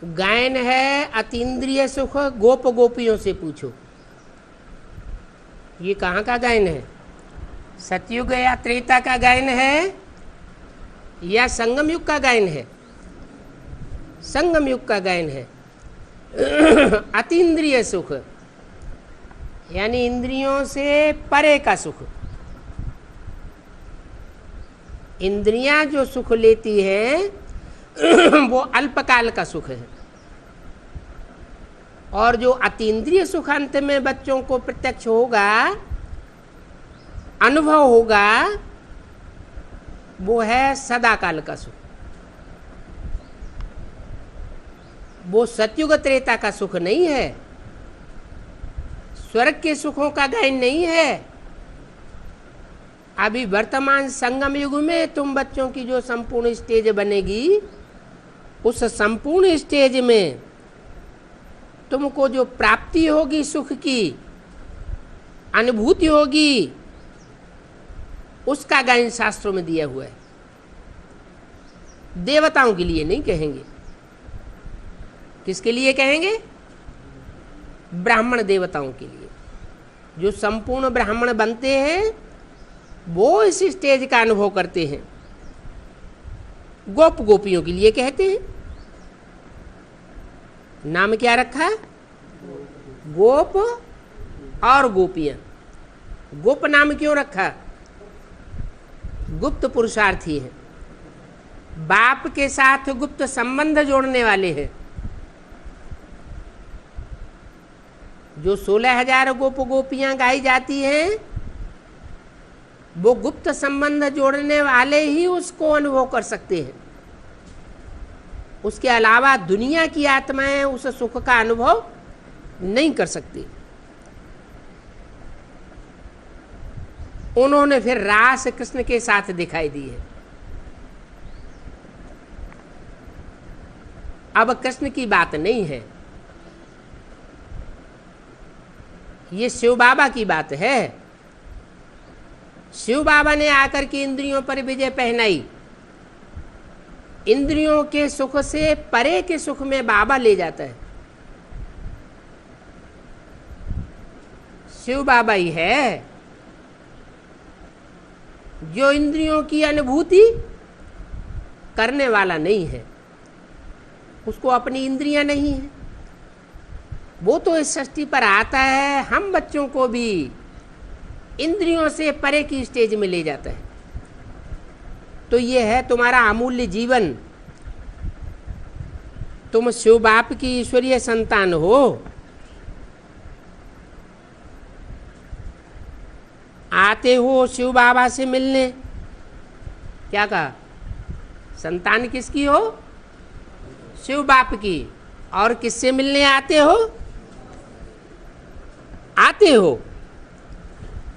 गायन है अतीन्द्रिय सुख, गोप गोपियों से पूछो। ये कहाँ का गायन है? सतयुग या त्रेता का गायन है या संगम युग का गायन है? संगम युग का गायन है। अतीन्द्रिय सुख यानी इंद्रियों से परे का सुख। इंद्रियां जो सुख लेती हैं वो अल्पकाल का सुख है, और जो अतीन्द्रिय सुख अंत में बच्चों को प्रत्यक्ष होगा, अनुभव होगा, वो है सदाकाल का सुख। वो सतयुग त्रेता का सुख नहीं है, स्वर्ग के सुखों का गायन नहीं है। अभी वर्तमान संगम युग में तुम बच्चों की जो संपूर्ण स्टेज बनेगी, उस संपूर्ण स्टेज में तुमको जो प्राप्ति होगी, सुख की अनुभूति होगी, उसका गायन शास्त्रों में दिया हुआ है। देवताओं के लिए नहीं कहेंगे। किसके लिए कहेंगे? ब्राह्मण देवताओं के लिए। जो संपूर्ण ब्राह्मण बनते हैं वो इस स्टेज का अनुभव करते हैं। गोप गोपियों के लिए कहते हैं। नाम क्या रखा? गोप और गोपियां। गोप नाम क्यों रखा? गुप्त पुरुषार्थी है, बाप के साथ गुप्त संबंध जोड़ने वाले हैं। जो 16,000 गोप गोपियां गाई जाती हैं, वो गुप्त संबंध जोड़ने वाले ही उसको अनुभव कर सकते हैं। उसके अलावा दुनिया की आत्माएं उस सुख का अनुभव नहीं कर सकती। उन्होंने फिर रास कृष्ण के साथ दिखाई दी है। अब कृष्ण की बात नहीं है, ये शिव बाबा की बात है। शिव बाबा ने आकर के इंद्रियों पर विजय पहनाई। इंद्रियों के सुख से परे के सुख में बाबा ले जाता है। शिव बाबा ही है जो इंद्रियों की अनुभूति करने वाला नहीं है। उसको अपनी इंद्रियां नहीं है। वो तो इस सृष्टि पर आता है, हम बच्चों को भी इंद्रियों से परे की स्टेज में ले जाता है। तो ये है तुम्हारा अमूल्य जीवन। तुम शिव बाप की ईश्वरीय संतान हो। आते हो शिव बाबा से मिलने। क्या कहा? संतान किसकी हो? शिव बाप की। और किससे मिलने आते हो?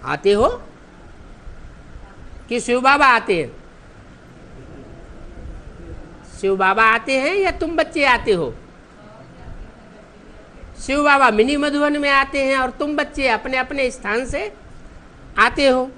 आते हो कि शिव बाबा आते हैं? शिव बाबा आते हैं या तुम बच्चे आते हो? शिव बाबा मिनी मधुबन में आते हैं और तुम बच्चे अपने अपने स्थान से आते हो।